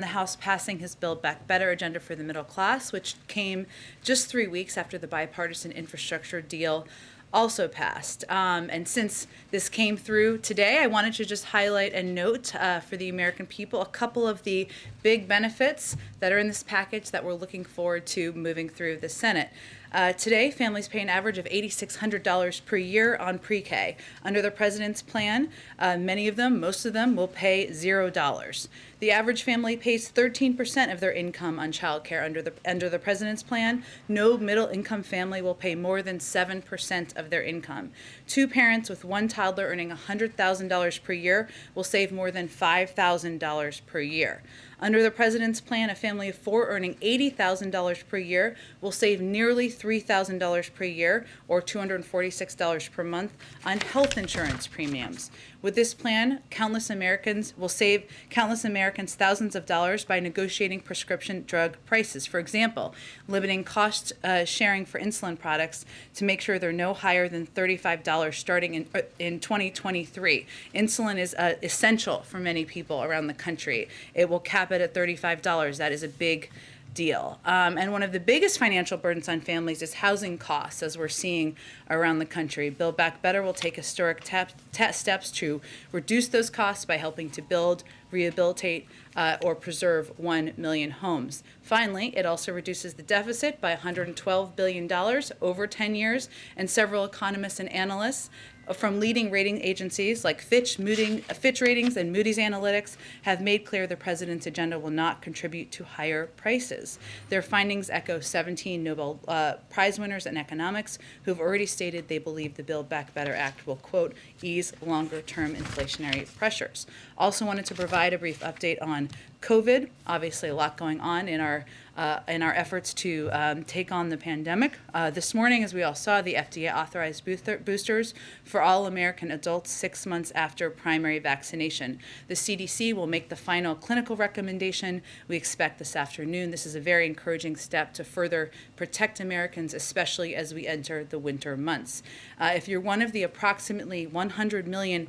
the House passing his Build Back Better agenda for the middle class, which came just 3 weeks after the bipartisan infrastructure deal also passed. And since this came through today, I wanted to just highlight and note for the American people a couple of the big benefits that are in this package that we're looking forward to moving through the Senate. Today, families pay an average of $8,600 per year on pre-K. Under the president's plan, most of them will pay $0. The average family pays 13% of their income on child care under the president's plan. No middle-income family will pay more than 7% of their income. Two parents with one toddler earning $100,000 per year will save more than $5,000 per year. Under the president's plan, a family of four earning $80,000 per year will save nearly $3,000 per year, or $246 per month, on health insurance premiums. With this plan, countless Americans will save thousands of dollars by negotiating prescription drug prices. For example, limiting cost sharing for insulin products to make sure they're no higher than $35 starting in 2023. Insulin is essential for many people around the country. It will cap it at $35. That is a big deal. And one of the biggest financial burdens on families is housing costs, as we're seeing around the country. Build Back Better will take historic steps to reduce those costs by helping to build, rehabilitate, or preserve 1 million homes. Finally, it also reduces the deficit by $112 billion over 10 years, and several economists and analysts from leading rating agencies like Fitch Ratings and Moody's Analytics have made clear the president's agenda will not contribute to higher prices. Their findings echo 17 Nobel Prize winners in economics who've already stated they believe the Build Back Better Act will, quote, ease longer-term inflationary pressures. Also wanted to provide a brief update on COVID. Obviously, a lot going on in our efforts to take on the pandemic. This morning, as we all saw, the FDA authorized boosters for all American adults 6 months after primary vaccination. The CDC will make the final clinical recommendation we expect this afternoon. This is a very encouraging step to further protect Americans, especially as we enter the winter months. If you're one of the approximately 100 million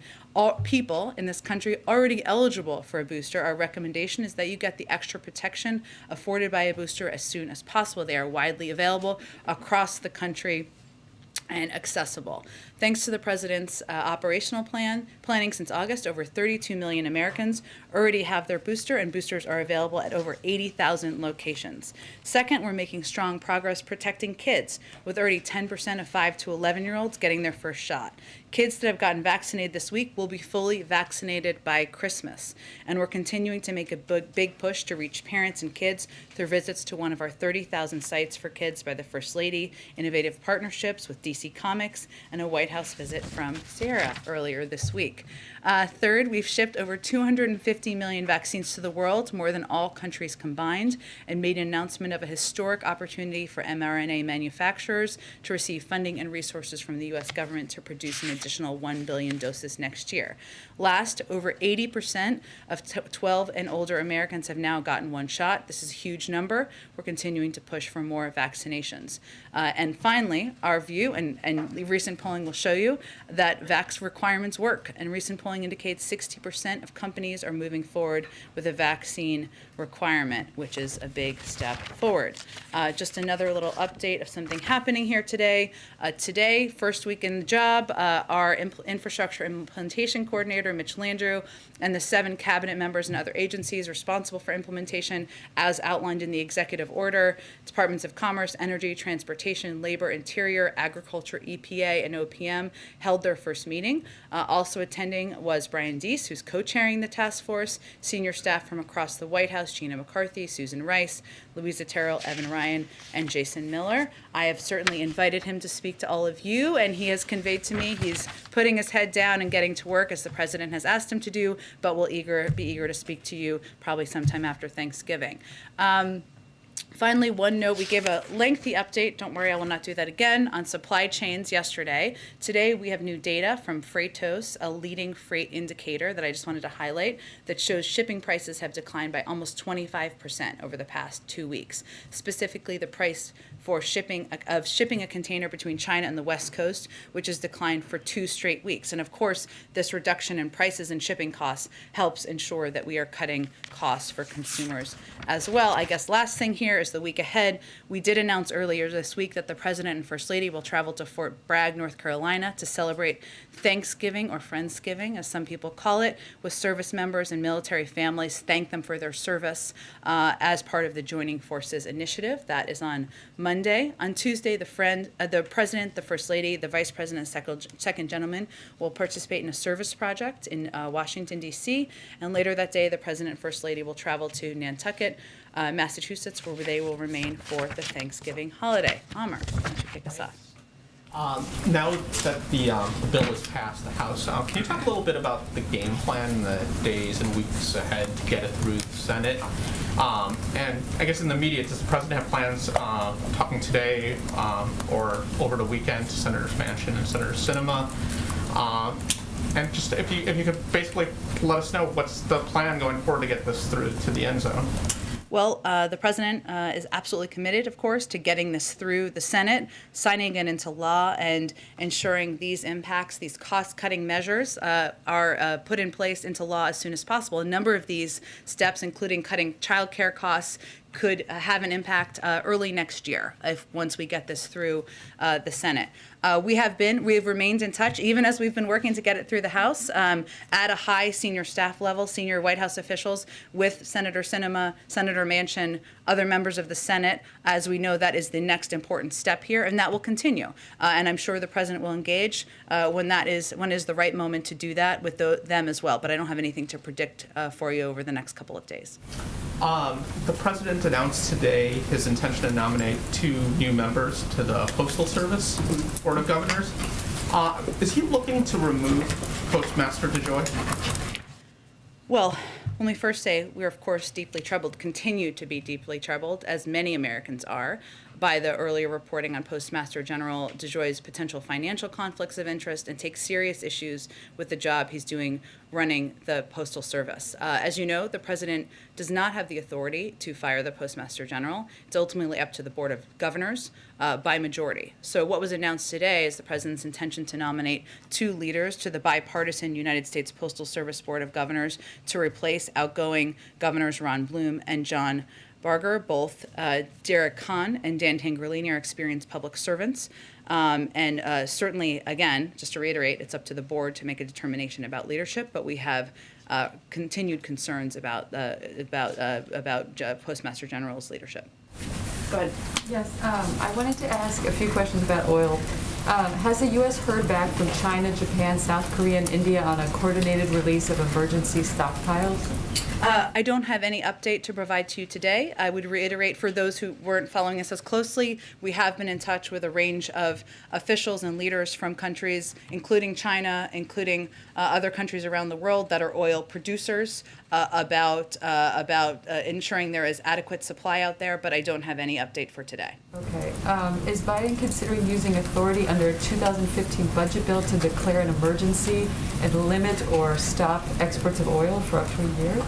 people in this country already eligible for a booster, our recommendation is that you get the extra protection afforded by a booster as soon as possible. They are widely available across the country and accessible. Thanks to the president's operational planning since August, over 32 million Americans already have their booster, and boosters are available at over 80,000 locations. Second, we're making strong progress protecting kids, with already 10% of 5 to 11-year-olds getting their first shot. Kids that have gotten vaccinated this week will be fully vaccinated by Christmas. And we're continuing to make a big push to reach parents and kids through visits to one of our 30,000 sites for kids by the First Lady, innovative partnerships with DC Comics, and a White House visit from Sarah earlier this week. Third, we've shipped over 250 million vaccines to the world, more than all countries combined, and made an announcement of a historic opportunity for mRNA manufacturers to receive funding and resources from the U.S. government to produce an additional 1 billion doses next year. Last, over 80% of 12 and older Americans have now gotten one shot. This is a huge number. We're continuing to push for more vaccinations. And finally, our view, and recent polling will show you, that vax requirements work. And recent polling indicates 60% of companies are moving forward with a vaccine requirement, which is a big step forward. Just another little update of something happening here today. Today, first week in the job, our infrastructure implementation coordinator, Mitch Landrieu, and the 7 cabinet members and other agencies responsible for implementation, as outlined in the executive order, Departments of Commerce, Energy, Transportation, Labor, Interior, Agriculture, EPA, and OPM, held their first meeting. Also attending was Brian Deese, who's co-chairing the task force, senior staff from across the White House, Gina McCarthy, Susan Rice, Louisa Terrell, Evan Ryan, and Jason Miller. I have certainly invited him to speak to all of you, and he has conveyed to me he's putting his head down and getting to work, as the president has asked him to do, but will be eager to speak to you probably sometime after Thanksgiving. Finally, one note, we gave a lengthy update, don't worry, I will not do that again, on supply chains yesterday. Today, we have new data from Freightos, a leading freight indicator that I just wanted to highlight, that shows shipping prices have declined by almost 25% over the past 2 weeks. Specifically, the price for shipping a container between China and the West Coast, which has declined for 2 straight weeks. And of course, this reduction in prices and shipping costs helps ensure that we are cutting costs for consumers as well. I guess last thing here is the week ahead. We did announce earlier this week that the President and First Lady will travel to Fort Bragg, North Carolina to celebrate Thanksgiving, or Friendsgiving, as some people call it, with service members and military families, thank them for their service as part of the Joining Forces initiative. That is on Monday. On Tuesday, the President, the First Lady, the Vice President, and Second Gentleman will participate in a service project in Washington, D.C., and later that day, the President and First Lady will travel to Nantucket, Massachusetts, where they will remain for the Thanksgiving holiday. Amr, why don't you kick us off? Now that the bill has passed the House, can you talk a little bit about the game plan in the days and weeks ahead to get it through the Senate? And I guess in the media, does the President have plans talking today or over the weekend to Senators Manchin and Senator Sinema? And just if you could basically let us know what's the plan going forward to get this through to the end zone. Well, the President is absolutely committed, of course, to getting this through the Senate, signing it into law, and ensuring these impacts, these cost-cutting measures are put in place into law as soon as possible. A number of these steps, including cutting child care costs, could have an impact early next year once we get this through the Senate. We have remained in touch, even as we've been working to get it through the House, at a high senior staff level, senior White House officials, with Senator Sinema, Senator Manchin, other members of the Senate, as we know that is the next important step here, and that will continue. And I'm sure the President will engage when is the right moment to do that with them as well. But I don't have anything to predict for you over the next couple of days. The President announced today his intention to nominate 2 new members to the Postal Service Board of Governors. Is he looking to remove Postmaster DeJoy? Well, let me first say we're, of course, deeply troubled, continue to be deeply troubled, as many Americans are, by the earlier reporting on Postmaster General DeJoy's potential financial conflicts of interest, and take serious issues with the job he's doing running the Postal Service. As you know, the President does not have the authority to fire the Postmaster General. It's ultimately up to the Board of Governors by majority. So what was announced today is the President's intention to nominate 2 leaders to the bipartisan United States Postal Service Board of Governors to replace outgoing Governors Ron Bloom and John Barger. Both Derek Kahn and Dan Tangerlini are experienced public servants. And certainly, again, just to reiterate, it's up to the board to make a determination about leadership, but we have continued concerns about Postmaster General's leadership. Go ahead. Yes, I wanted to ask a few questions about oil. Has the U.S. heard back from China, Japan, South Korea, and India on a coordinated release of emergency stockpiles? I don't have any update to provide to you today. I would reiterate, for those who weren't following us as closely, we have been in touch with a range of officials and leaders from countries, including China, including other countries around the world that are oil producers, about ensuring there is adequate supply out there, but I don't have any update for today. Okay. Is Biden considering using authority under a 2015 budget bill to declare an emergency and limit or stop exports of oil for up to a year?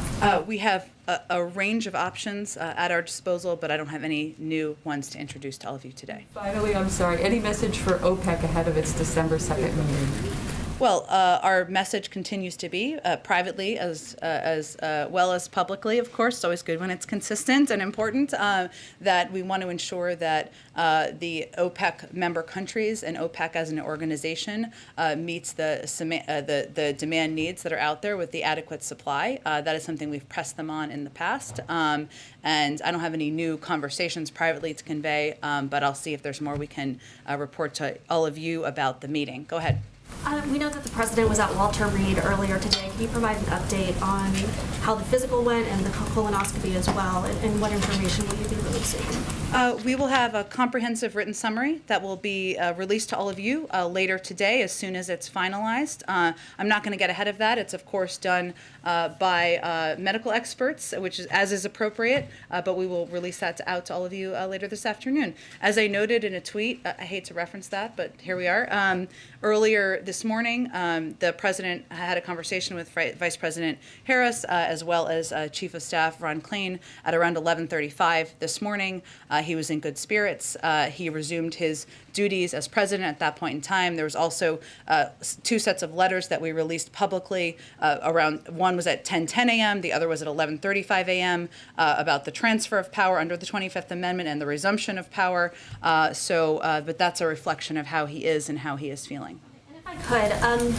We have a range of options at our disposal, but I don't have any new ones to introduce to all of you today. Finally, I'm sorry, any message for OPEC ahead of its December 2nd meeting? Well, our message continues to be privately as well as publicly, of course. It's always good when it's consistent and important, that we want to ensure that the OPEC member countries and OPEC as an organization meets the demand needs that are out there with the adequate supply. That is something we've pressed them on in the past. And I don't have any new conversations privately to convey, but I'll see if there's more we can report to all of you about the meeting. Go ahead. We know that the president was at Walter Reed earlier today. Can you provide an update on how the physical went and the colonoscopy as well, and what information will you be releasing? We will have a comprehensive written summary that will be released to all of you later today as soon as it's finalized. I'm not going to get ahead of that. It's, of course, done by medical experts, which is as is appropriate, but we will release that out to all of you later this afternoon. As I noted in a tweet, I hate to reference that, but here we are. Earlier this morning, the president had a conversation with Vice President Harris, as well as Chief of Staff Ron Klain at around 11:35 this morning. He was in good spirits. He resumed his duties as president at that point in time. There was also 2 sets of letters that we released publicly. One was at 10:10 a.m., the other was at 11:35 a.m. About the transfer of power under the 25th Amendment and the resumption of power. But that's a reflection of how he is and how he is feeling. If I could,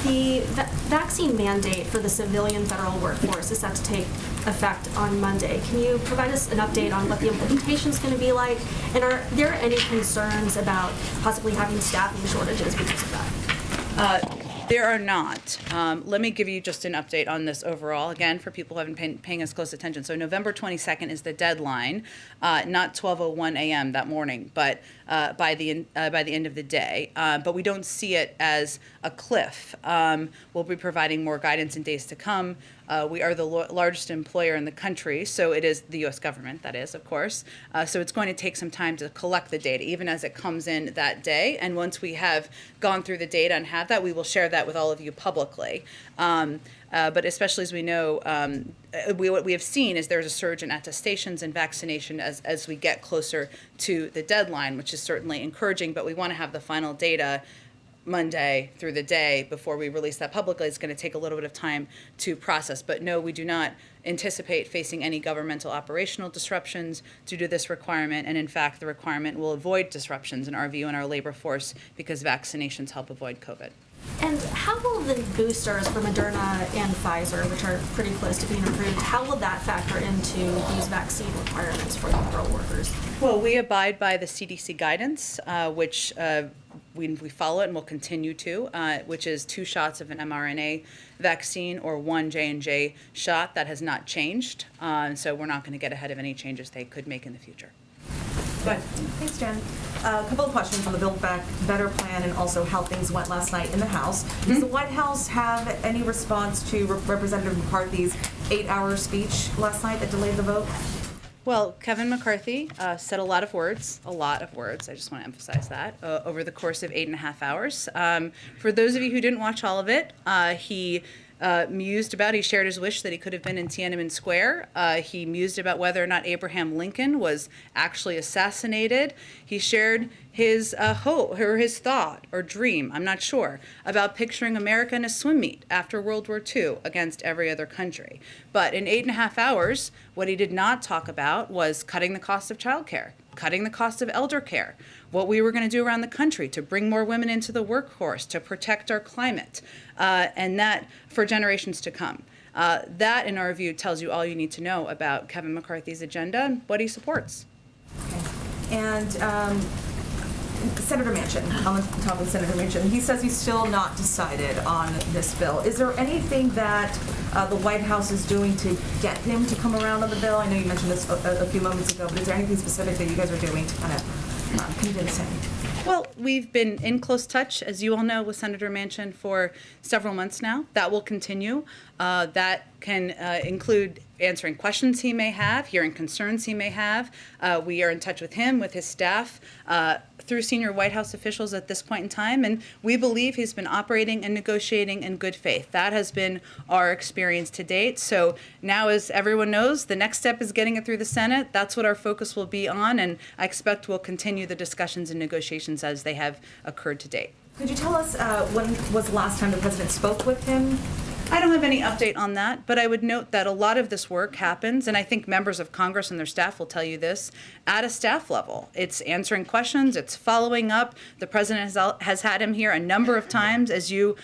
the vaccine mandate for the civilian federal workforce is set to take effect on Monday. Can you provide us an update on what the implementation is going to be like? And are there any concerns about possibly having staffing shortages because of that? There are not. Let me give you just an update on this overall, again, for people who haven't been paying us close attention. So November 22nd is the deadline, not 12:01 a.m. that morning, but by the end of the day. But we don't see it as a cliff. We'll be providing more guidance in days to come. We are the largest employer in the country, so it is the U.S. government, that is, of course. So it's going to take some time to collect the data, even as it comes in that day. And once we have gone through the data and have that, we will share that with all of you publicly. But especially as we know, what we have seen is there's a surge in attestations and vaccination as we get closer to the deadline, which is certainly encouraging, but we want to have the final data Monday through the day before we release that publicly. It's going to take a little bit of time to process. But no, we do not anticipate facing any governmental operational disruptions due to this requirement. And in fact, the requirement will avoid disruptions in our view in our labor force because vaccinations help avoid COVID. And how will the boosters for Moderna and Pfizer, which are pretty close to being approved, how will that factor into these vaccine requirements for the federal workers? Well, we abide by the CDC guidance, which we follow it and will continue to, which is 2 shots of an mRNA vaccine or 1 J&J shot. That has not changed, so we're not going to get ahead of any changes they could make in the future. Good. Thanks, Jen. A couple of questions on the Build Back Better plan and also how things went last night in the House. Does the White House have any response to Representative McCarthy's 8-hour speech last night that delayed the vote? Well, Kevin McCarthy said a lot of words, I just want to emphasize that, over the course of 8.5 hours. For those of you who didn't watch all of it, he shared his wish that he could have been in Tiananmen Square. He mused about whether or not Abraham Lincoln was actually assassinated. He shared his hope or his thought or dream, I'm not sure, about picturing America in a swim meet after World War II against every other country. But in 8.5 hours, what he did not talk about was cutting the cost of childcare, cutting the cost of elder care, what we were going to do around the country to bring more women into the workforce, to protect our climate, and that for generations to come. That, in our view, tells you all you need to know about Kevin McCarthy's agenda and what he supports. Okay. And Senator Manchin, on the top of Senator Manchin, he says he's still not decided on this bill. Is there anything that the White House is doing to get him to come around on the bill? I know you mentioned this a few moments ago, but is there anything specific that you guys are doing to kind of convince him? Well, we've been in close touch, as you all know, with Senator Manchin for several months now. That will continue. That can include answering questions he may have, hearing concerns he may have. We are in touch with him, with his staff, through senior White House officials at this point in time, and we believe he's been operating and negotiating in good faith. That has been our experience to date. So now, as everyone knows, the next step is getting it through the Senate. That's what our focus will be on, and I expect we'll continue the discussions and negotiations as they have occurred to date. Could you tell us when was the last time the president spoke with him? I don't have any update on that, but I would note that a lot of this work happens, and I think members of Congress and their staff will tell you this, at a staff level. It's answering questions, it's following up. The president has had him here a number of times, as you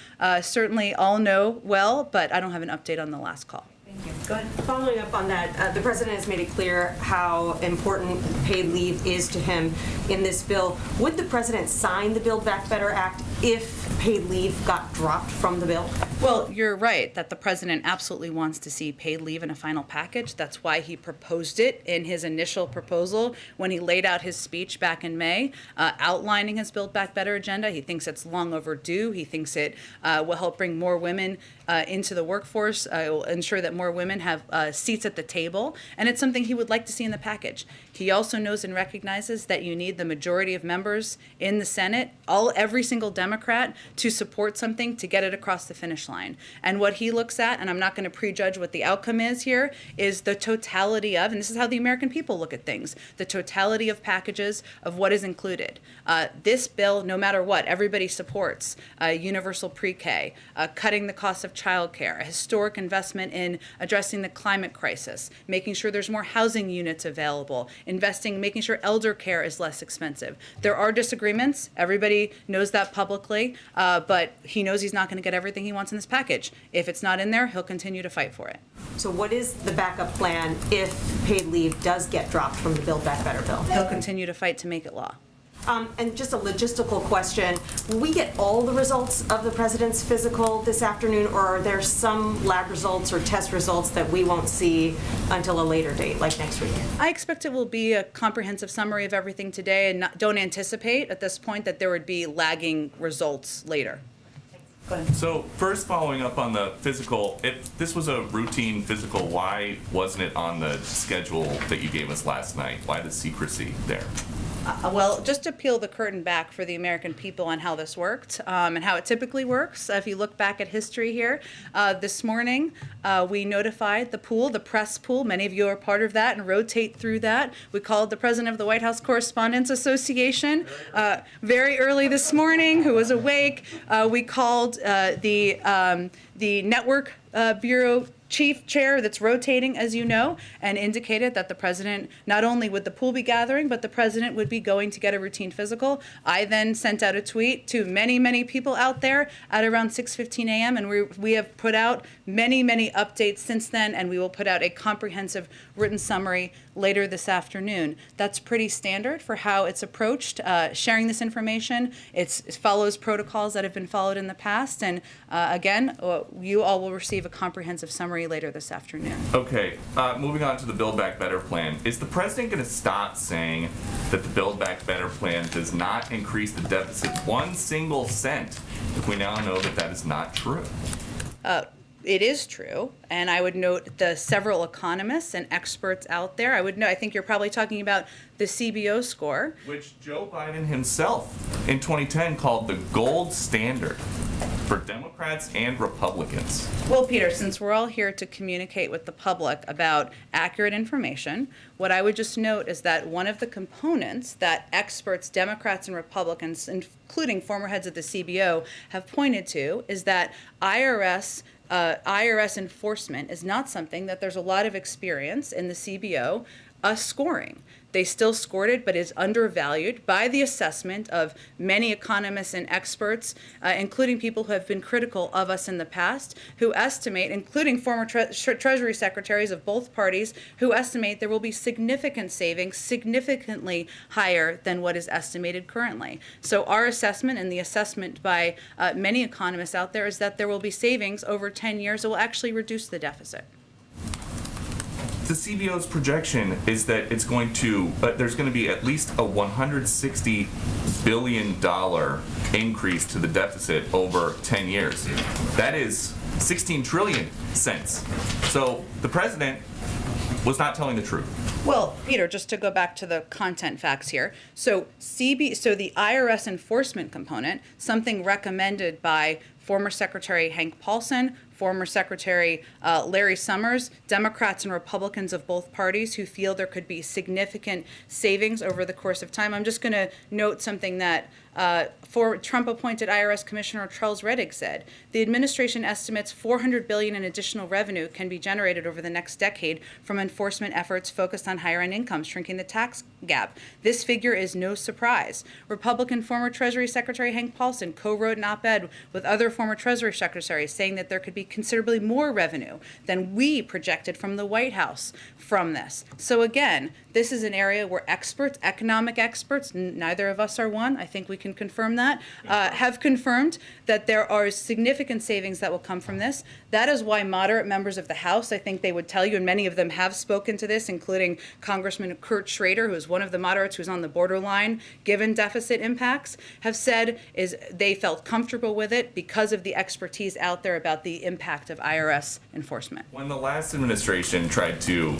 certainly all know well, but I don't have an update on the last call. Thank you. Go ahead. Following up on that, the president has made it clear how important paid leave is to him in this bill. Would the president sign the Build Back Better Act if paid leave got dropped from the bill? Well, you're right that the president absolutely wants to see paid leave in a final package. That's why he proposed it in his initial proposal when he laid out his speech back in May, outlining his Build Back Better agenda. He thinks it's long overdue. He thinks it will help bring more women into the workforce. It will ensure that more women have seats at the table, and it's something he would like to see in the package. He also knows and recognizes that you need the majority of members in the Senate, every single Democrat, to support something to get it across the finish line. And what he looks at, and I'm not going to prejudge what the outcome is here, is the totality of, and this is how the American people look at things, the totality of packages of what is included. This bill, no matter what, everybody supports universal pre-K, cutting the cost of childcare, a historic investment in addressing the climate crisis, making sure there's more housing units available, investing, making sure elder care is less expensive. There are disagreements. Everybody knows that publicly, but he knows he's not going to get everything he wants in this package. If it's not in there, he'll continue to fight for it. So what is the backup plan if paid leave does get dropped from the Build Back Better bill? He'll continue to fight to make it law. And just a logistical question, will we get all the results of the president's physical this afternoon, or are there some lab results or test results that we won't see until a later date, like next week? I expect it will be a comprehensive summary of everything today, and don't anticipate at this point that there would be lagging results later. Go ahead. So first, following up on the physical, if this was a routine physical, why wasn't it on the schedule that you gave us last night? Why the secrecy there? Well, just to peel the curtain back for the American people on how this worked and how it typically works, if you look back at history here, this morning we notified the pool, the press pool. Many of you are part of that and rotate through that. We called the president of the White House Correspondents Association very early this morning, who was awake. We called the network bureau chief chair that's rotating, as you know, and indicated that the president, not only would the pool be gathering, but the president would be going to get a routine physical. I then sent out a tweet to many, many people out there at around 6:15 a.m., and we have put out many, many updates since then, and we will put out a comprehensive written summary later this afternoon. That's pretty standard for how it's approached, sharing this information. It follows protocols that have been followed in the past, and again, you all will receive a comprehensive summary later this afternoon. Okay, moving on to the Build Back Better plan. Is the president going to stop saying that the Build Back Better plan does not increase the deficit 1 single cent if we now know that that is not true? It is true, and I would note the several economists and experts out there. I think you're probably talking about the CBO score. Which Joe Biden himself in 2010 called the gold standard for Democrats and Republicans. Well, Peter, since we're all here to communicate with the public about accurate information, what I would just note is that one of the components that experts, Democrats and Republicans, including former heads of the CBO, have pointed to is that IRS enforcement is not something that there's a lot of experience in the CBO scoring. They still scored it, but is undervalued by the assessment of many economists and experts, including people who have been critical of us in the past, who estimate, including former Treasury secretaries of both parties, who estimate there will be significant savings, significantly higher than what is estimated currently. So our assessment and the assessment by many economists out there is that there will be savings over 10 years that will actually reduce the deficit. The CBO's projection is that there's going to be at least a $160 billion increase to the deficit over 10 years. That is 16 trillion cents. So the president was not telling the truth. Well, Peter, just to go back to the content facts here. So the IRS enforcement component, something recommended by former Secretary Hank Paulson, former Secretary Larry Summers, Democrats and Republicans of both parties who feel there could be significant savings over the course of time. I'm just going to note something that for Trump-appointed IRS Commissioner Charles Rettig said. The administration estimates $400 billion in additional revenue can be generated over the next decade from enforcement efforts focused on higher-end incomes, shrinking the tax gap. This figure is no surprise. Republican former Treasury Secretary Hank Paulson co-wrote an op-ed with other former Treasury secretaries saying that there could be considerably more revenue than we projected from the White House from this. So again, this is an area where experts, economic experts, neither of us are one, I think we can confirm that, have confirmed that there are significant savings that will come from this. That is why moderate members of the House, I think they would tell you, and many of them have spoken to this, including Congressman Kurt Schrader, who is one of the moderates who's on the borderline given deficit impacts, have said is they felt comfortable with it because of the expertise out there about the impact of IRS enforcement. When the last administration tried to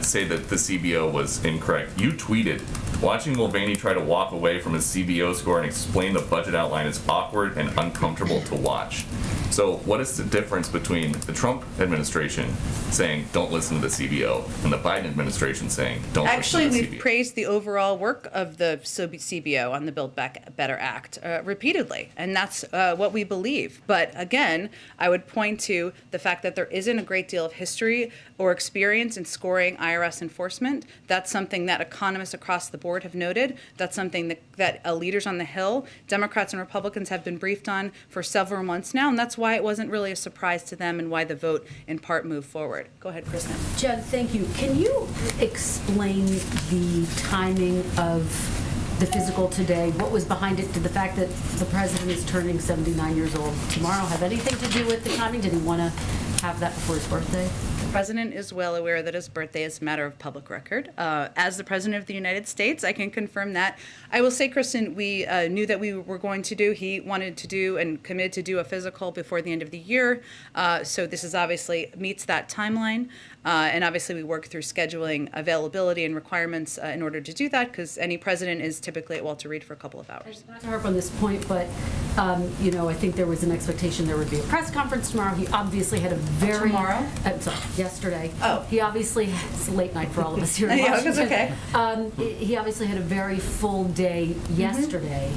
say that the CBO was incorrect, you tweeted, watching Mulvaney try to walk away from his CBO score and explain the budget outline is awkward and uncomfortable to watch. So what is the difference between the Trump administration saying don't listen to the CBO and the Biden administration saying don't Actually, listen to the CBO? we've praised the overall work of the CBO on the Build Back Better Act repeatedly, and that's what we believe. But again, I would point to the fact that there isn't a great deal of history or experience in scoring IRS enforcement. That's something that economists across the board have noted. That's something that leaders on the Hill, Democrats and Republicans, have been briefed on for several months now, and that's why it wasn't really a surprise to them and why the vote in part moved forward. Go ahead, Kristen. Jen, thank you. Can you explain the timing of the physical today? What was behind it? Did the fact that the president is turning 79 years old tomorrow have anything to do with the timing? Did he want to have that before his birthday? The president is well aware that his birthday is a matter of public record. As the president of the United States, I can confirm that. I will say, Kristen, we knew that we were going to do, he wanted to do and committed to do a physical before the end of the year. So this is obviously meets that timeline. And obviously we work through scheduling availability and requirements in order to do that, because any president is typically at Walter Reed for a couple of hours. Not to harp on this point, but I think there was an expectation there would be a press conference tomorrow. He obviously had a very Tomorrow? Sorry, yesterday. Oh. He obviously it's a late night for all of us here in Yeah, Washington. it's okay. He obviously had a very full day yesterday.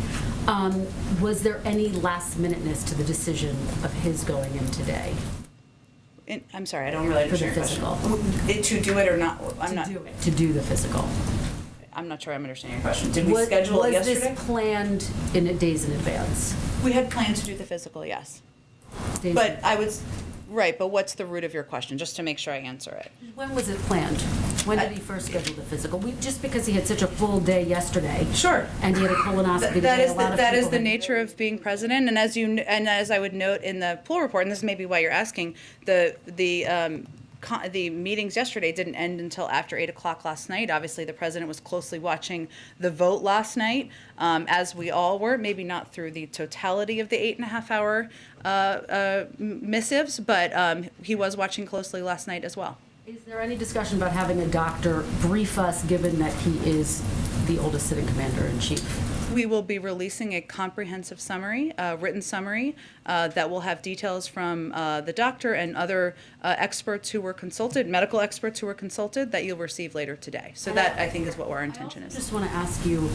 Was there any last minuteness to the decision of his going in today? I'm sorry, I don't really For the understand your question. To do it or not? To do the physical. I'm not sure I'm understanding your question. Did we schedule it Was yesterday? this planned in days in advance? We had planned to do the physical, yes. Days But I was, right, but what's the root of your question, just to make sure I answer it? When was it planned? When did he first schedule the physical? Just because he had such a full day yesterday. Sure. And he had a colonoscopy That today, is a lot of that is people the had- nature of being president, and as I would note in the poll report, and this may be why you're asking, the meetings yesterday didn't end until after 8 o'clock last night. Obviously, the president was closely watching the vote last night, as we all were, maybe not through the totality of the 8.5 hour missives, but he was watching closely last night as well. Is there any discussion about having a doctor brief us, given that he is the oldest sitting commander-in-chief? We will be releasing a comprehensive summary, written summary, that will have details from the doctor and other experts who were consulted, medical experts who were consulted, that you'll receive later today. So that, I think, is what our intention I is. just want to ask you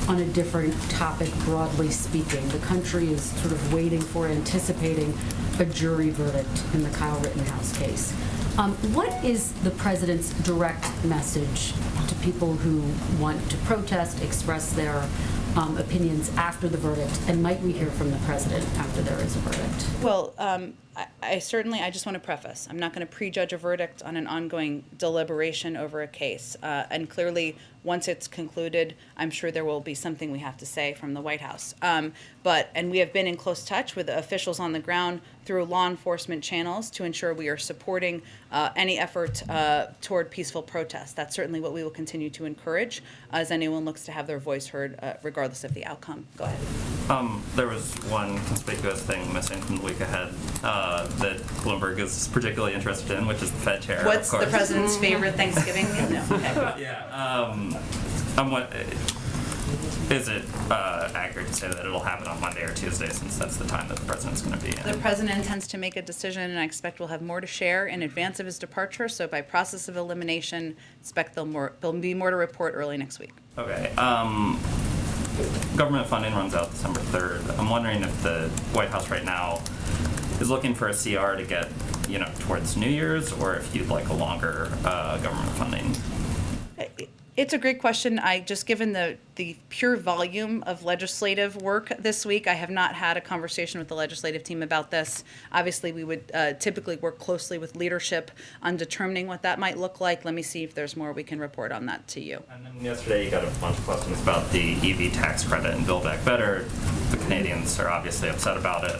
on a different topic, broadly speaking. The country is sort of waiting for, anticipating a jury verdict in the Kyle Rittenhouse case. What is the president's direct message to people who want to protest, express their opinions after the verdict, and might we hear from the president after there is a verdict? Well, I just want to preface, I'm not going to prejudge a verdict on an ongoing deliberation over a case. And clearly, once it's concluded, I'm sure there will be something we have to say from the White House. And we have been in close touch with the officials on the ground through law enforcement channels to ensure we are supporting any effort toward peaceful protest. That's certainly what we will continue to encourage as anyone looks to have their voice heard regardless of the outcome. Go ahead. There was one conspicuous thing missing from the week ahead that Bloomberg is particularly interested in, which is the Fed chair. What's of the course. president's favorite Thanksgiving meal? No. Okay. Yeah. Is it accurate to say that it'll happen on Monday or Tuesday, since that's the time that the president's going to be in? The president intends to make a decision, and I expect we'll have more to share in advance of his departure. So by process of elimination, expect there'll be more to report early next week. Okay. Government funding runs out December 3rd. I'm wondering if the White House right now is looking for a CR to get, towards New Year's, or if you'd like a longer government funding. It's a great question. Given the pure volume of legislative work this week, I have not had a conversation with the legislative team about this. Obviously, we would typically work closely with leadership on determining what that might look like. Let me see if there's more we can report on that to you. And then yesterday you got a bunch of questions about the EV tax credit and Build Back Better. The Canadians are obviously upset about it.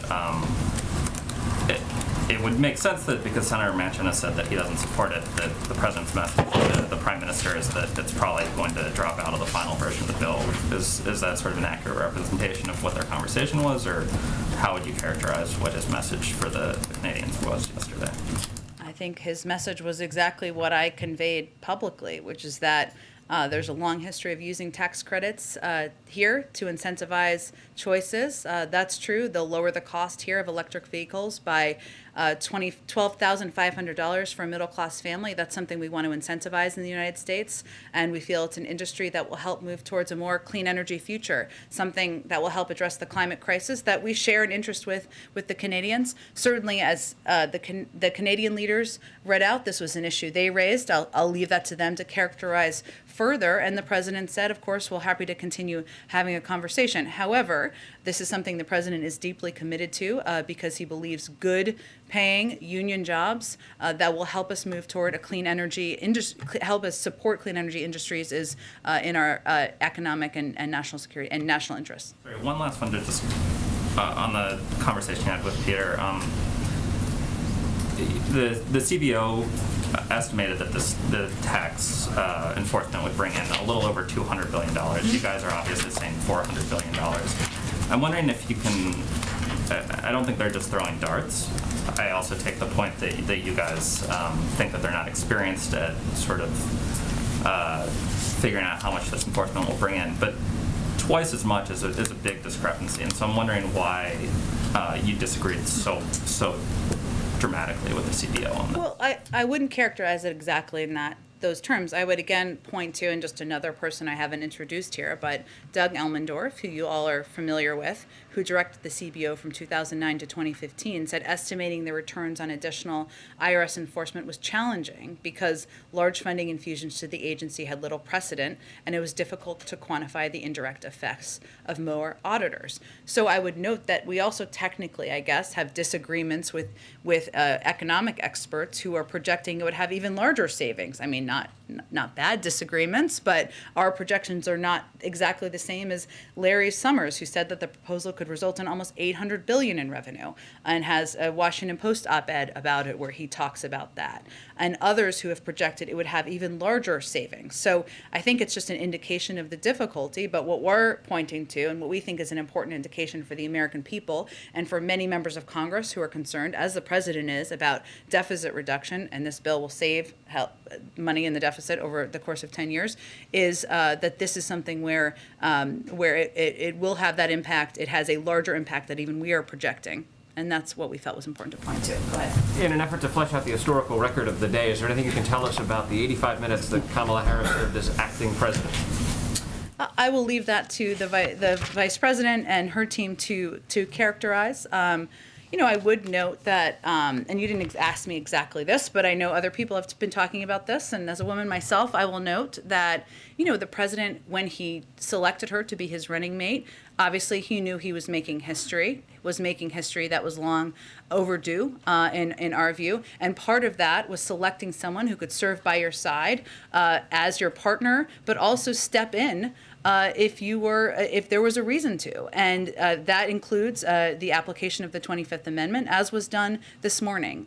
It would make sense that because Senator Manchin has said that he doesn't support it, that the president's message to the prime minister is that it's probably going to drop out of the final version of the bill. Is that sort of an accurate representation of what their conversation was, or how would you characterize what his message for the Canadians was yesterday? I think his message was exactly what I conveyed publicly, which is that there's a long history of using tax credits here to incentivize choices. That's true. They'll lower the cost here of electric vehicles by $12,500 for a middle-class family. That's something we want to incentivize in the United States, and we feel it's an industry that will help move towards a more clean energy future, something that will help address the climate crisis that we share an interest with the Canadians. Certainly, as the Canadian leaders read out, this was an issue they raised. I'll leave that to them to characterize further, and the president said, of course, we're happy to continue having a conversation. However, this is something the president is deeply committed to because he believes good paying union jobs that will help us move toward a clean energy industry, help us support clean energy industries is in our economic and national security and national interests. Sorry, one last one to just on the conversation you had with Peter. The CBO estimated that the tax enforcement would bring in a little over $200 billion. You guys are obviously saying $400 billion. I'm wondering if you can, I don't think they're just throwing darts. I also take the point that you guys think that they're not experienced at sort of figuring out how much this enforcement will bring in, but twice as much is a big discrepancy. And so I'm wondering why you disagreed so dramatically with the CBO on that. Well, I wouldn't characterize it exactly in those terms. I would again point to, and just another person I haven't introduced here, but Doug Elmendorf, who you all are familiar with, who directed the CBO from 2009 to 2015, said estimating the returns on additional IRS enforcement was challenging because large funding infusions to the agency had little precedent, and it was difficult to quantify the indirect effects of more auditors. So I would note that we also technically, I guess, have disagreements with economic experts who are projecting it would have even larger savings. I mean, not bad disagreements, but our projections are not exactly the same as Larry Summers, who said that the proposal could result in almost $800 billion in revenue, and has a Washington Post op-ed about it where he talks about that, and others who have projected it would have even larger savings. So I think it's just an indication of the difficulty, but what we're pointing to and what we think is an important indication for the American people and for many members of Congress who are concerned, as the president is, about deficit reduction, and this bill will save money in the deficit over the course of 10 years, is that this is something where it will have that impact. It has a larger impact that even we are projecting. And that's what we felt was important to point to. Go ahead. In an effort to flesh out the historical record of the day, is there anything you can tell us about the 85 minutes that Kamala Harris served as acting president? I will leave that to the vice president and her team to characterize. I would note that, and you didn't ask me exactly this, but I know other people have been talking about this, and as a woman myself, I will note that, the president, when he selected her to be his running mate, obviously he knew he was making history that was long overdue, in our view, and part of that was selecting someone who could serve by your side as your partner, but also step in if there was a reason to, and that includes the application of the 25th Amendment, as was done this morning.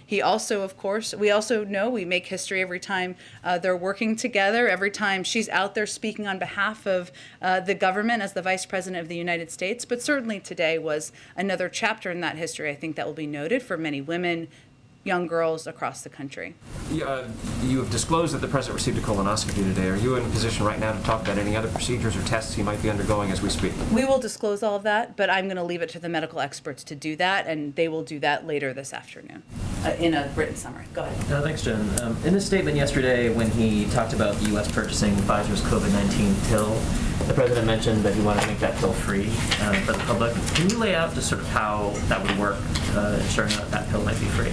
He also, of course, we also know we make history every time they're working together, every time she's out there speaking on behalf of the government as the Vice President of the United States. But certainly today was another chapter in that history, I think, that will be noted for many women, young girls across the country. You have disclosed that the president received a colonoscopy today. Are you in a position right now to talk about any other procedures or tests he might be undergoing as we speak? We will disclose all of that, but I'm going to leave it to the medical experts to do that, and they will do that later this afternoon in a written summary. Go ahead. Thanks, Jen. In his statement yesterday, when he talked about the U.S. purchasing Pfizer's COVID-19 pill, the president mentioned that he wanted to make that pill free for the public. Can you lay out just sort of how that would work, ensuring that pill might be free?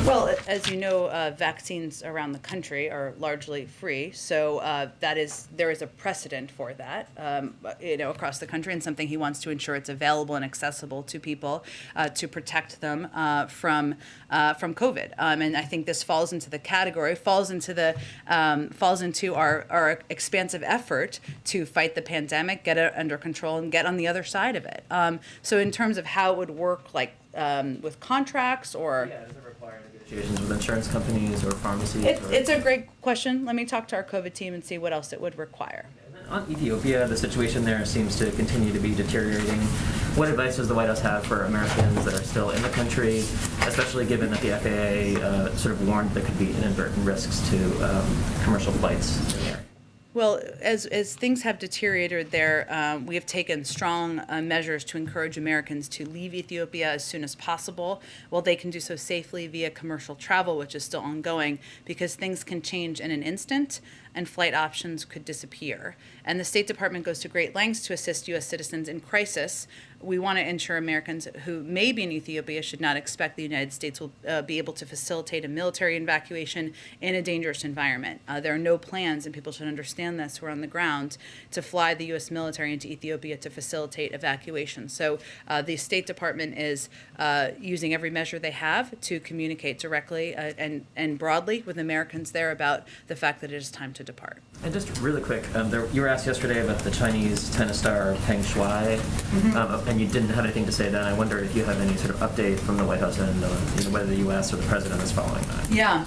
Well, as you know, vaccines around the country are largely free, so there is a precedent for that, across the country, and something he wants to ensure it's available and accessible to people to protect them from COVID. And I think this falls into the category, falls into our expansive effort to fight the pandemic, get it under control, and get on the other side of it. So in terms of how it would work, like with contracts or Does it require negotiations with insurance companies or pharmacies? it's a great question. Let me talk to our COVID team and see what else it would require. On Ethiopia, the situation there seems to continue to be deteriorating. What advice does the White House have for Americans that are still in the country, especially given that the FAA sort of warned there could be inadvertent risks to commercial flights in the area? Well, as things have deteriorated there, we have taken strong measures to encourage Americans to leave Ethiopia as soon as possible. Well, they can do so safely via commercial travel, which is still ongoing, because things can change in an instant and flight options could disappear. And the State Department goes to great lengths to assist U.S. citizens in crisis. We want to ensure Americans who may be in Ethiopia should not expect the United States will be able to facilitate a military evacuation in a dangerous environment. There are no plans, and people should understand this who are on the ground, to fly the U.S. military into Ethiopia to facilitate evacuation. So the State Department is using every measure they have to communicate directly and broadly with Americans there about the fact that it is time to depart. And just really quick, you were asked yesterday about the Chinese tennis star Peng Shuai, and you didn't have anything to say then. I wondered if you have any sort of update from the White House end on whether the U.S. or the president is following that. Yeah.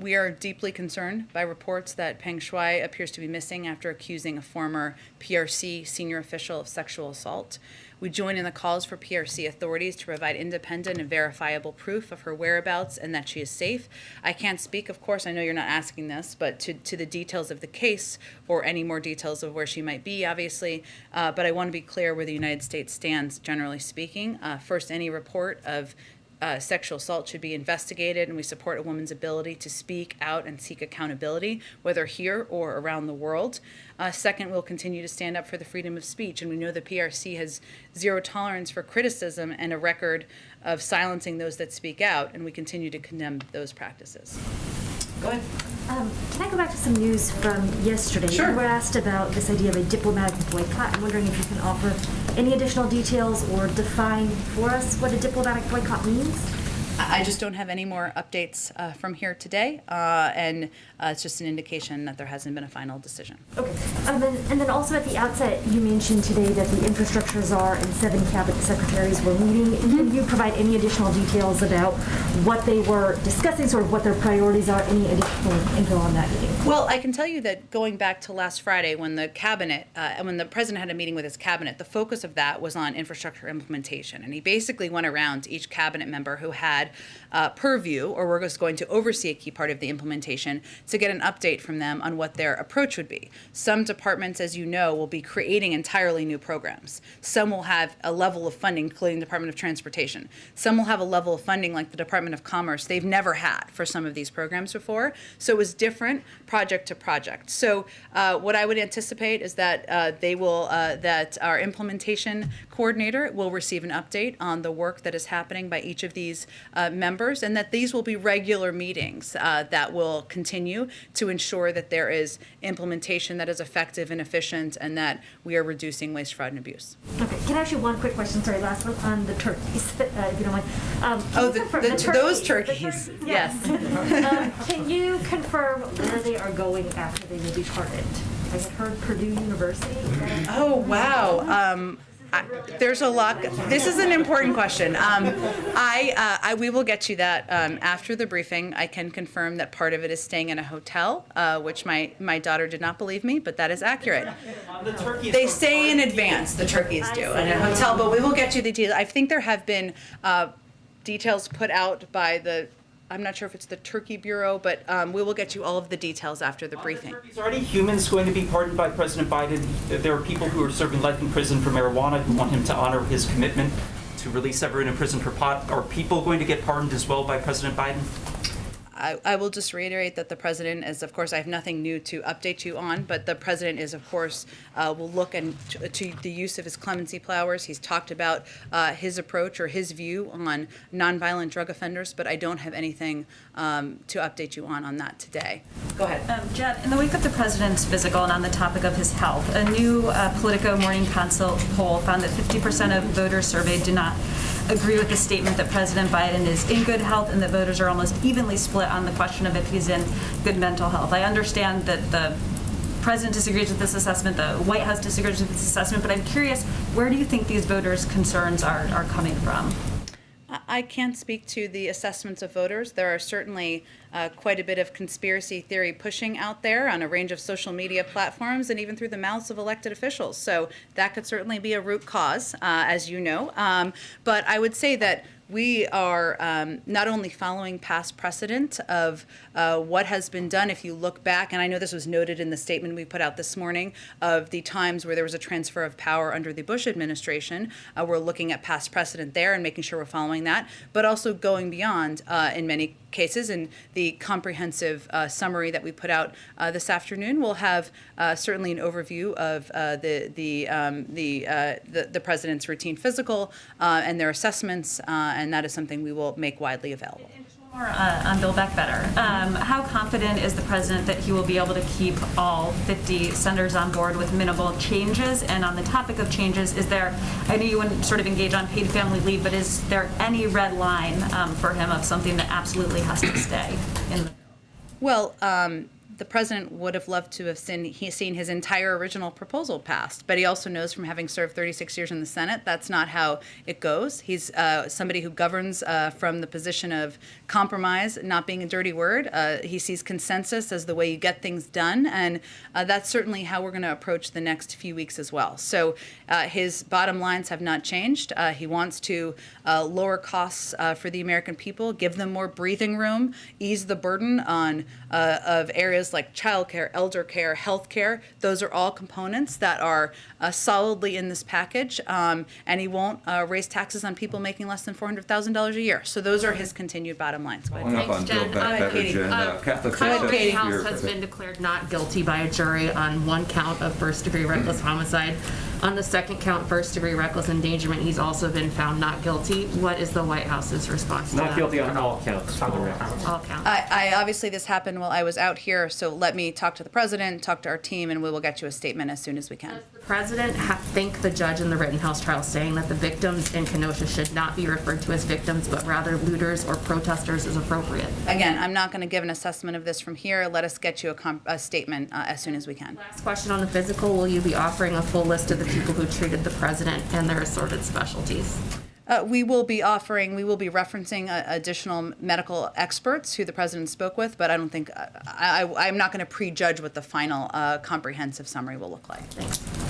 We are deeply concerned by reports that Peng Shuai appears to be missing after accusing a former PRC senior official of sexual assault. We join in the calls for PRC authorities to provide independent and verifiable proof of her whereabouts and that she is safe. I can't speak, of course, I know you're not asking this, but to the details of the case or any more details of where she might be, obviously. But I want to be clear where the United States stands, generally speaking. First, any report of sexual assault should be investigated, and we support a woman's ability to speak out and seek accountability, whether here or around the world. Second, we'll continue to stand up for the freedom of speech, and we know the PRC has zero tolerance for criticism and a record of silencing those that speak out, and we continue to condemn those practices. Go ahead. Can I go back to some news from yesterday? Sure. You were asked about this idea of a diplomatic boycott. I'm wondering if you can offer any additional details or define for us what a diplomatic boycott means? I just don't have any more updates from here today, and it's just an indication that there hasn't been a final decision. Okay. And then also at the outset, you mentioned today that the infrastructure czar and 7 cabinet secretaries were meeting. Can you provide any additional details about what they were discussing, sort of what their priorities are, any additional info on that meeting? Well, I can tell you that going back to last Friday when the cabinet, when the president had a meeting with his cabinet, the focus of that was on infrastructure implementation. And he basically went around to each cabinet member who had purview or were just going to oversee a key part of the implementation to get an update from them on what their approach would be. Some departments, as you know, will be creating entirely new programs. Some will have a level of funding, including the Department of Transportation. Some will have a level of funding like the Department of Commerce they've never had for some of these programs before. So it was different project to project. So what I would anticipate is that that our implementation coordinator will receive an update on the work that is happening by each of these members, and that these will be regular meetings that will continue to ensure that there is implementation that is effective and efficient, and that we are reducing waste, fraud, and abuse. Okay. Can I ask you one quick question? Sorry, last one on the turkeys, if you don't mind. Those turkeys. Yes. Can you confirm where they are going after they will be targeted? I had heard Purdue University. Oh, wow. There's a lot. This is an important question. We will get you that after the briefing. I can confirm that part of it is staying in a hotel, which my daughter did not believe me, but that is accurate. They stay in advance, the turkeys do, in a hotel, but we will get you the details. I think there have been details put out by I'm not sure if it's the Turkey Bureau, but we will get you all of the details after the briefing. Are any humans going to be pardoned by President Biden? There are people who are serving life in prison for marijuana who want him to honor his commitment to release everyone in prison for pot. Are people going to get pardoned as well by President Biden? I will just reiterate that the president is, of course, I have nothing new to update you on, but the president is, of course, will look to the use of his clemency powers. He's talked about his approach or his view on nonviolent drug offenders, but I don't have anything to update you on that today. Go ahead. Jen, in the wake of the president's physical and on the topic of his health, a new Politico Morning Consult poll found that 50% of voters surveyed do not agree with the statement that President Biden is in good health, and that voters are almost evenly split on the question of if he's in good mental health. I understand that the president disagrees with this assessment, the White House disagrees with this assessment, but I'm curious, where do you think these voters' concerns are coming from? I can't speak to the assessments of voters. There are certainly quite a bit of conspiracy theory pushing out there on a range of social media platforms and even through the mouths of elected officials. So that could certainly be a root cause, as you know. But I would say that we are not only following past precedent of what has been done. If you look back, and I know this was noted in the statement we put out this morning, of the times where there was a transfer of power under the Bush administration, we're looking at past precedent there and making sure we're following that, but also going beyond in many cases. And the comprehensive summary that we put out this afternoon will have certainly an overview of the president's routine physical and their assessments, and that is something we will make widely available. More on Build Back Better. How confident is the president that he will be able to keep all 50 senators on board with minimal changes? And on the topic of changes, is there, I know you wouldn't sort of engage on paid family leave, but is there any red line for him of something that absolutely has to stay in the bill? Well, the president would have loved to have seen his entire original proposal passed, but he also knows from having served 36 years in the Senate, that's not how it goes. He's somebody who governs from the position of compromise, not being a dirty word. He sees consensus as the way you get things done, and that's certainly how we're going to approach the next few weeks as well. So his bottom lines have not changed. He wants to lower costs for the American people, give them more breathing room, ease the burden on of areas like childcare, elder care, health care. Those are all components that are solidly in this package, and he won't raise taxes on people making less than $400,000 a year. So those are his continued bottom lines. Following up on Build Back Better, Jen, Catholic Kyle bishops Rittenhouse here- has been declared not guilty by a jury on one count of first-degree reckless homicide. On the second count, first-degree reckless endangerment, he's also been found not guilty. What is the White House's response to that? Not guilty on all counts, for the record. All counts. I obviously this happened while I was out here, so let me talk to the president, talk to our team, and we will get you a statement as soon as we can. Does the president think the judge in the Rittenhouse trial saying that the victims in Kenosha should not be referred to as victims, but rather looters or protesters is appropriate? Again, I'm not going to give an assessment of this from here. Let us get you a statement as soon as we can. Last question on the physical, will you be offering a full list of the people who treated the president and their assorted specialties? We will be referencing additional medical experts who the president spoke with, but I don't think, I'm not going to prejudge what the final comprehensive summary will look like.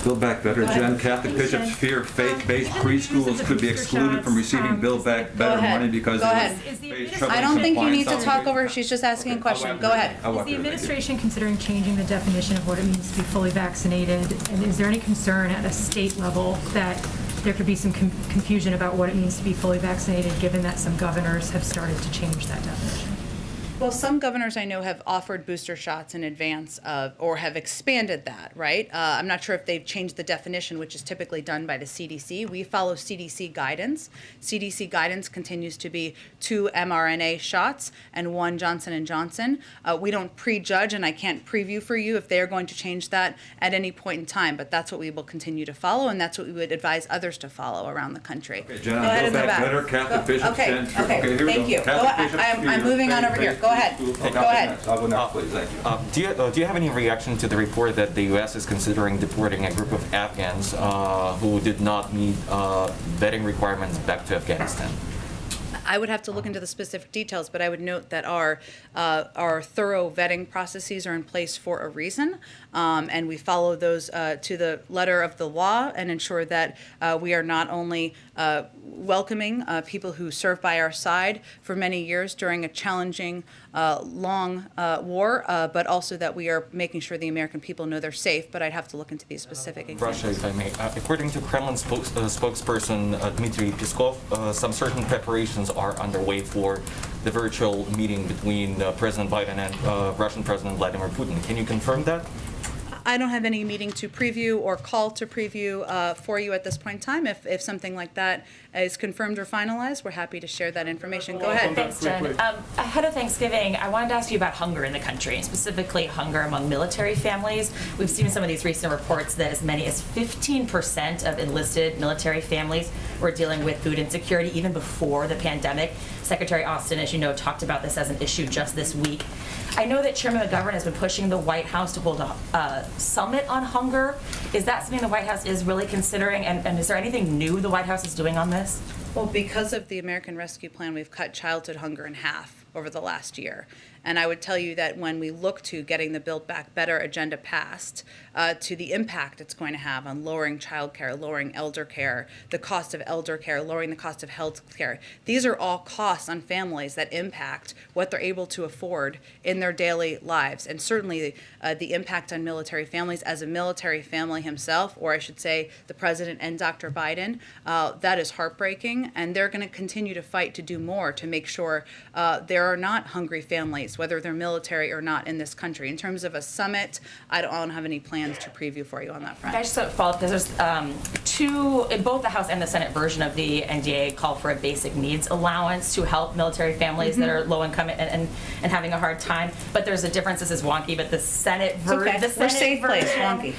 Build Back Better, Jen. Catholic bishops fear faith-based preschools could be excluded from receiving Build Back Better money because I don't think you need to talk over her. She's just asking a question. Go ahead. Is the administration considering changing the definition of what it means to be fully vaccinated? And is there any concern at a state level that there could be some confusion about what it means to be fully vaccinated, given that some governors have started to change that definition? Well, some governors I know have offered booster shots in advance of, or have expanded that, right? I'm not sure if they've changed the definition, which is typically done by the CDC. We follow CDC guidance. CDC guidance continues to be 2 mRNA shots and 1 Johnson & Johnson. We don't prejudge, and I can't preview for you if they're going to change that at any point in time, but that's what we will continue to follow, and that's what we would advise others to follow around the country. Okay, Jen, Build Back Better, Catholic bishops, Jen. Okay, here we thank go. you. I'm moving on over here. Go ahead. Go ahead. I'll go next, please. Thank you. Do you have any reaction to the report that the U.S. is considering deporting a group of Afghans who did not meet vetting requirements back to Afghanistan? I would have to look into the specific details, but I would note that our thorough vetting processes are in place for a reason. and we follow those to the letter of the law and ensure that we are not only welcoming people who served by our side for many years during a challenging, long war, but also that we are making sure the American people know they're safe. But I'd have to look into these specific examples. Russia, if I may. According to Kremlin spokesperson Dmitry Peskov, some certain preparations are underway for the virtual meeting between President Biden and Russian President Vladimir Putin. Can you confirm that? I don't have any meeting to preview or call to preview for you at this point in time. If something like that is confirmed or finalized, we're happy to share that information. Go ahead. Thanks, Jen. Ahead of Thanksgiving, I wanted to ask you about hunger in the country, and specifically hunger among military families. We've seen some of these recent reports that as many as 15% of enlisted military families were dealing with food insecurity even before the pandemic. Secretary Austin, as you know, talked about this as an issue just this week. I know that Chairman McGovern has been pushing the White House to hold a summit on hunger. Is that something the White House is really considering? And is there anything new the White House is doing on this? Well, because of the American Rescue Plan, we've cut childhood hunger in half over the last year. And I would tell you that when we look to getting the Build Back Better agenda passed, to the impact it's going to have on lowering child care, lowering elder care, the cost of elder care, lowering the cost of health care, these are all costs on families that impact what they're able to afford in their daily lives. And certainly the impact on military families, as a military family himself, or I should say the president and Dr. Biden, that is heartbreaking. And they're going to continue to fight to do more to make sure there are not hungry families, whether they're military or not, in this country. In terms of a summit, I don't have any plans to preview for you on that front. I just want to follow up because there's two, in both the House and the Senate version of the NDA call for a basic needs allowance to help military families that are low income and having a hard time. But there's a difference. This is wonky, but the Senate version, We're safe place, wonky.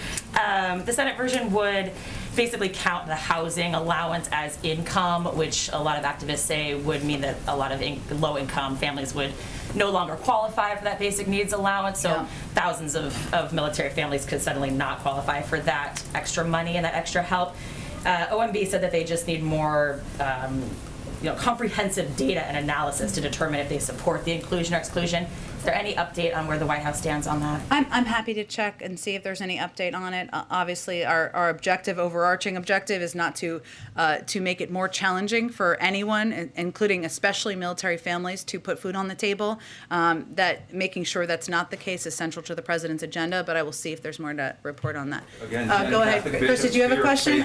The Senate version would basically count the housing allowance as income, which a lot of activists say would mean that a lot of low-income families would no longer qualify for that basic needs allowance. So thousands of military families could suddenly not qualify for that extra money and that extra help. OMB said that they just need more comprehensive data and analysis to determine if they support the inclusion or exclusion. Is there any update on where the White House stands on that? I'm happy to check and see if there's any update on it. Obviously, our overarching objective is not to make it more challenging for anyone, including especially military families, to put food on the table. That making sure that's not the case is central to the president's agenda. But I will see if there's more to report on that. Again, go ahead, Chris. Did you have a question?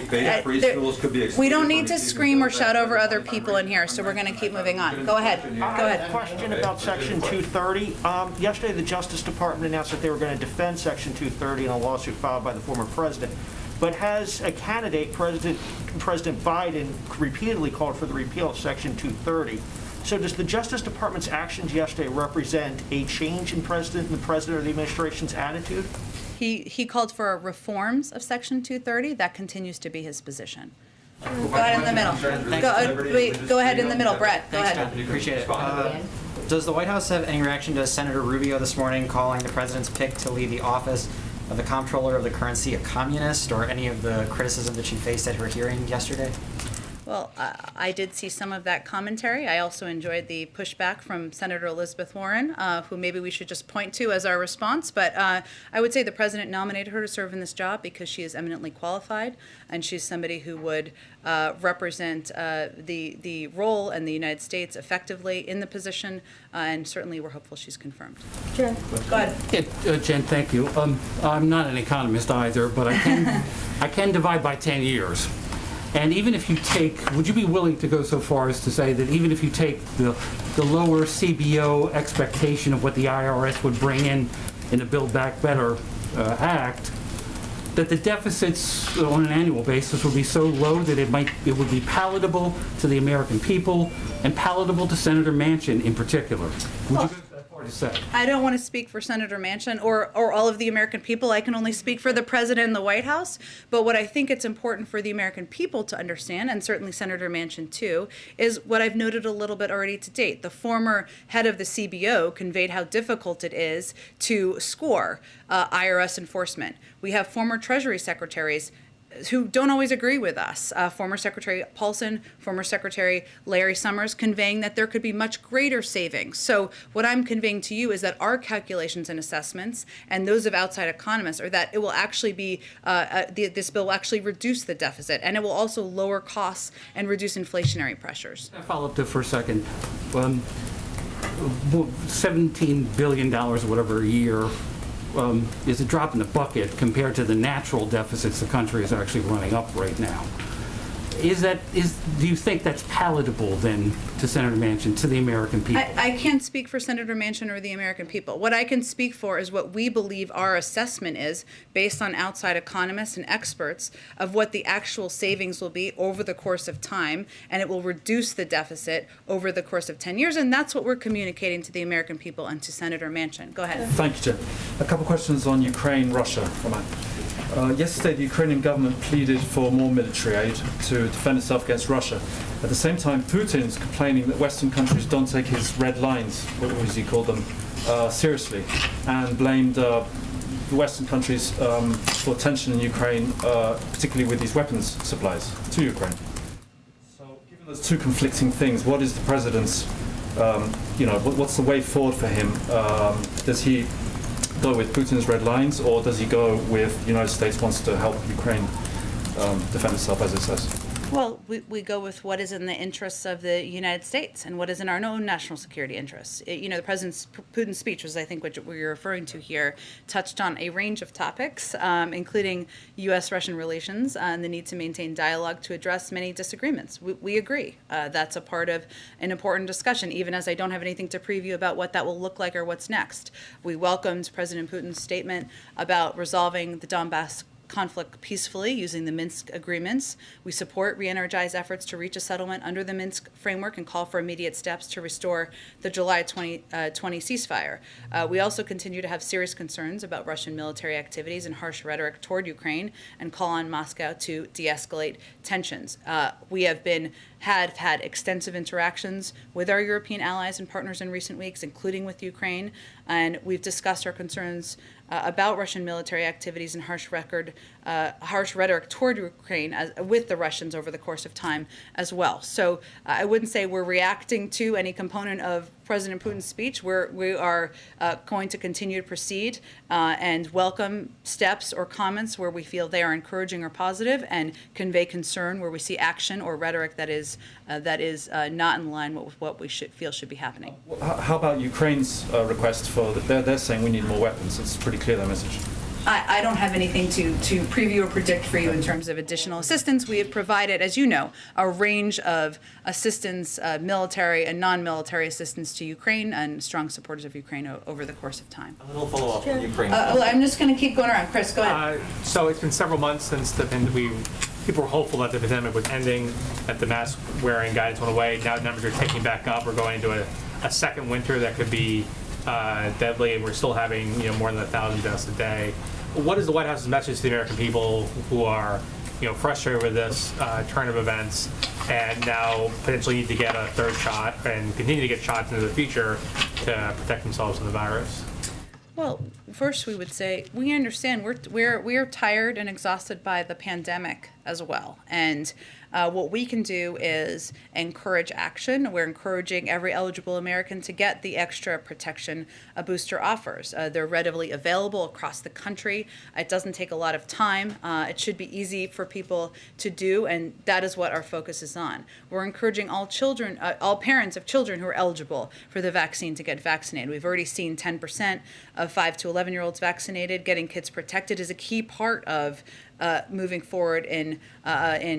We don't need to scream or shout over other people in here, so we're going to keep moving on. Go ahead. Go ahead. I have a question about Section 230. Yesterday, the Justice Department announced that they were going to defend Section 230 in a lawsuit filed by the former president. But has a candidate, President Biden, repeatedly called for the repeal of Section 230. So does the Justice Department's actions yesterday represent a change in the president or the administration's attitude? He called for reforms of Section 230. That continues to be his position. Go ahead in the middle. Go ahead in the middle, Brett. Go ahead. Stephanie, appreciate it. Does the White House have any reaction to Senator Rubio this morning calling the president's pick to lead the office of the comptroller of the currency a communist, or any of the criticism that she faced at her hearing yesterday? Well, I did see some of that commentary. I also enjoyed the pushback from Senator Elizabeth Warren, who maybe we should just point to as our response. But I would say the president nominated her to serve in this job because she is eminently qualified, and she's somebody who would represent the role and the United States effectively in the position, and certainly we're hopeful she's confirmed. Jen, go ahead. Jen, thank you. I'm not an economist either, but I can divide by 10 years. And even if you take, would you be willing to go so far as to say that even if you take the lower CBO expectation of what the IRS would bring in the Build Back Better Act, that the deficits on an annual basis would be so low that it would be palatable to the American people and palatable to Senator Manchin in particular? Would you go that far to say? I don't want to speak for Senator Manchin or all of the American people. I can only speak for the president and the White House. But what I think it's important for the American people to understand, and certainly Senator Manchin too, is what I've noted a little bit already to date. The former head of the CBO conveyed how difficult it is to score IRS enforcement. We have former Treasury secretaries who don't always agree with us. Former Secretary Paulson, former Secretary Larry Summers, conveying that there could be much greater savings. So what I'm conveying to you is that our calculations and assessments, and those of outside economists, are that it will actually be, this bill will actually reduce the deficit, and it will also lower costs and reduce inflationary pressures. I'll follow up there for a second. $17 billion or whatever a year is a drop in the bucket compared to the natural deficits the country is actually running up right now. Do you think that's palatable then to Senator Manchin, to the American people? I can't speak for Senator Manchin or the American people. What I can speak for is what we believe our assessment is, based on outside economists and experts, of what the actual savings will be over the course of time, and it will reduce the deficit over the course of 10 years, and that's what we're communicating to the American people and to Senator Manchin. Go ahead. Thank you, Jen. A couple questions on Ukraine, Russia. Yesterday, the Ukrainian government pleaded for more military aid to defend itself against Russia. At the same time, Putin's complaining that Western countries don't take his red lines, what was he called them, seriously, and blamed the Western countries for tension in Ukraine, particularly with these weapons supplies to Ukraine. So, given those two conflicting things, what is the president's, what's the way forward for him? Does he go with Putin's red lines, or does he go with the United States wants to help Ukraine defend itself, as it says? Well, we go with what is in the interests of the United States and what is in our own national security interests. The President Putin's speech, was I think what you're referring to here, touched on a range of topics, including U.S.-Russian relations and the need to maintain dialogue to address many disagreements. We agree. That's a part of an important discussion, even as I don't have anything to preview about what that will look like or what's next. We welcomed President Putin's statement about resolving the Donbass conflict peacefully using the Minsk agreements. We support re-energized efforts to reach a settlement under the Minsk framework and call for immediate steps to restore the July 2020 ceasefire. We also continue to have serious concerns about Russian military activities and harsh rhetoric toward Ukraine and call on Moscow to de-escalate tensions. We have had extensive interactions with our European allies and partners in recent weeks, including with Ukraine, and we've discussed our concerns about Russian military activities and harsh rhetoric toward Ukraine with the Russians over the course of time as well. So I wouldn't say we're reacting to any component of President Putin's speech. We are going to continue to proceed and welcome steps or comments where we feel they are encouraging or positive, and convey concern where we see action or rhetoric that is not in line with what we feel should be happening. How about Ukraine's request for they're saying we need more weapons? It's pretty clear, that message. I don't have anything to preview or predict for you in terms of additional assistance. We have provided, as you know, a range of assistance, military and non-military assistance to Ukraine, and strong supporters of Ukraine over the course of time. A little follow-up on Ukraine. Well, I'm just going to keep going around. Chris, go ahead. So it's been several months since people were hopeful that the pandemic was ending, that the mask wearing guidance went away. Now numbers are ticking back up. We're going into a second winter that could be deadly, and we're still having more than 1,000 deaths a day. What is the White House's message to the American people who are frustrated with this turn of events and now potentially need to get a third shot and continue to get shots into the future to protect themselves from the virus? Well, first we would say we understand we're tired and exhausted by the pandemic as well, and what we can do is encourage action. We're encouraging every eligible American to get the extra protection a booster offers. They're readily available across the country. It doesn't take a lot of time. It should be easy for people to do, and that is what our focus is on. We're encouraging all parents of children who are eligible for the vaccine to get vaccinated. We've already seen 10% of 5 to 11-year-olds vaccinated. Getting kids protected is a key part of moving forward in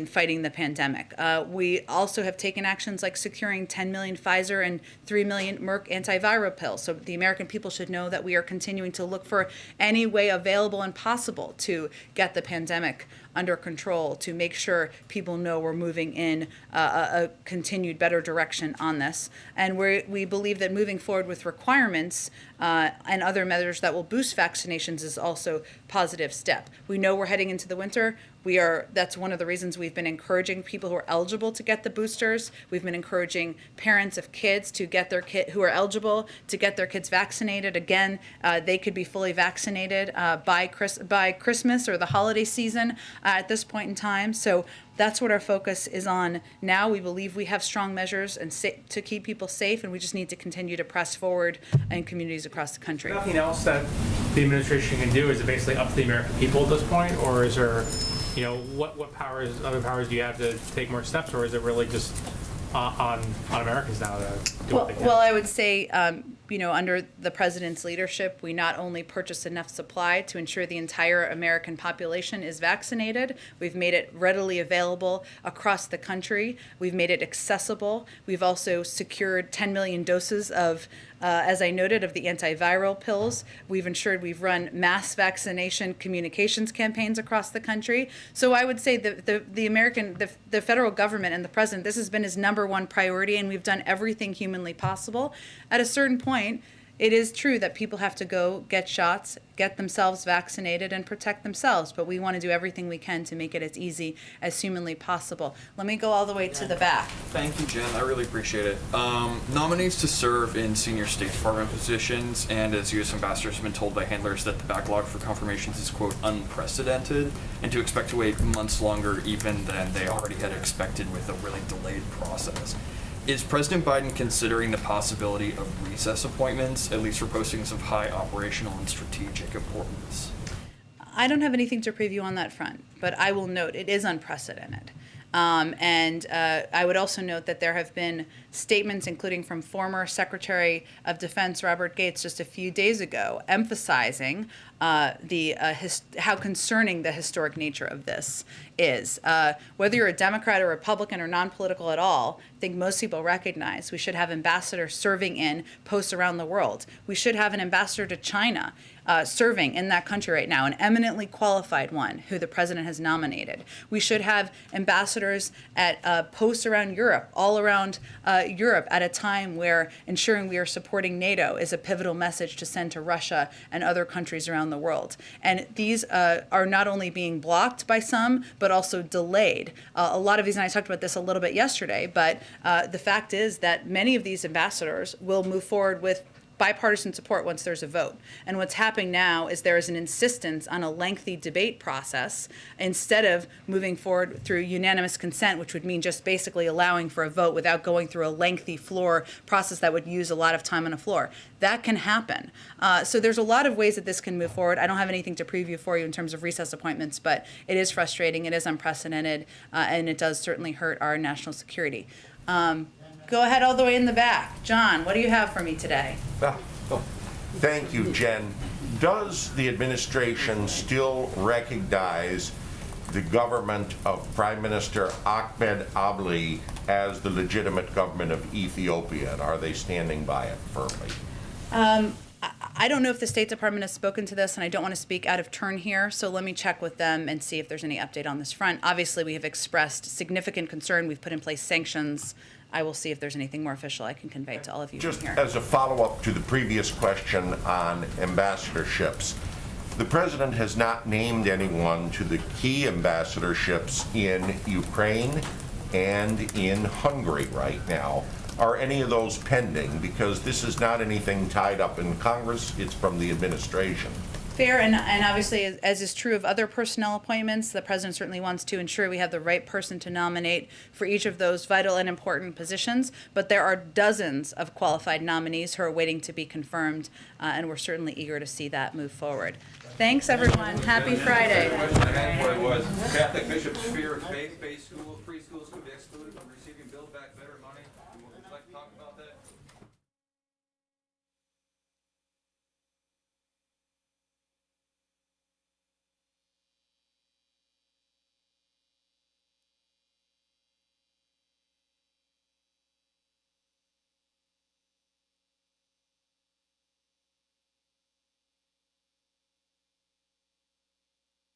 fighting the pandemic. We also have taken actions like securing 10 million Pfizer and 3 million Merck antiviral pills. So the American people should know that we are continuing to look for any way available and possible to get the pandemic under control, to make sure people know we're moving in a continued better direction on this. And we believe that moving forward with requirements and other measures that will boost vaccinations is also a positive step. We know we're heading into the winter. That's one of the reasons we've been encouraging people who are eligible to get the boosters. We've been encouraging parents of kids to get their who are eligible to get their kids vaccinated. Again, they could be fully vaccinated by Christmas or the holiday season at this point in time. So that's what our focus is on now. We believe we have strong measures and to keep people safe, and we just need to continue to press forward in communities across the country. Nothing else that the administration can do? Is it basically up to the American people at this point, or is there, what other powers do you have to take more steps, or is it really just on Americans now to do what they can? Well, I would say, under the president's leadership, we not only purchase enough supply to ensure the entire American population is vaccinated, we've made it readily available across the country. We've made it accessible. We've also secured 10 million doses of, as I noted, of the antiviral pills. We've ensured we've run mass vaccination communications campaigns across the country. So I would say the federal government and the president, this has been his number one priority, and we've done everything humanly possible. At a certain point, it is true that people have to go get shots, get themselves vaccinated, and protect themselves, but we want to do everything we can to make it as easy as humanly possible. Let me go all the way to the back. Thank you, Jen. I really appreciate it. Nominees to serve in senior State Department positions, and as U.S. ambassadors have been told by handlers that the backlog for confirmations is, quote, unprecedented, and to expect to wait months longer even than they already had expected with a really delayed process. Is President Biden considering the possibility of recess appointments, at least for postings of high operational and strategic importance? I don't have anything to preview on that front, but I will note it is unprecedented. I would also note that there have been statements, including from former Secretary of Defense Robert Gates just a few days ago, emphasizing how concerning the historic nature of this is. Whether you're a Democrat or Republican or non-political at all, I think most people recognize we should have ambassadors serving in posts around the world. We should have an ambassador to China serving in that country right now, an eminently qualified one who the president has nominated. We should have ambassadors at posts around Europe, all around Europe, at a time where ensuring we are supporting NATO is a pivotal message to send to Russia and other countries around the world. And these are not only being blocked by some, but also delayed. A lot of these, and I talked about this a little bit yesterday, but the fact is that many of these ambassadors will move forward with bipartisan support once there's a vote. And what's happening now is there is an insistence on a lengthy debate process instead of moving forward through unanimous consent, which would mean just basically allowing for a vote without going through a lengthy floor process that would use a lot of time on a floor. That can happen. So there's a lot of ways that this can move forward. I don't have anything to preview for you in terms of recess appointments, but it is frustrating, it is unprecedented, and it does certainly hurt our national security. Go ahead all the way in the back. John, what do you have for me today? Thank you, Jen. Does the administration still recognize the government of Prime Minister Ahmed Abdi as the legitimate government of Ethiopia, and are they standing by it firmly? I don't know if the State Department has spoken to this, and I don't want to speak out of turn here, so let me check with them and see if there's any update on this front. Obviously, we have expressed significant concern. We've put in place sanctions. I will see if there's anything more official I can convey to all of you Just here. as a follow-up to the previous question on ambassadorships, the president has not named anyone to the key ambassadorships in Ukraine and in Hungary right now. Are any of those pending? Because this is not anything tied up in Congress, it's from the administration. Fair, and obviously, as is true of other personnel appointments, the president certainly wants to ensure we have the right person to nominate for each of those vital and important positions, but there are dozens of qualified nominees who are waiting to be confirmed, and we're certainly eager to see that move forward. Thanks, everyone. Happy Friday. Catholic bishops fear faith-based schools, free schools could be excluded from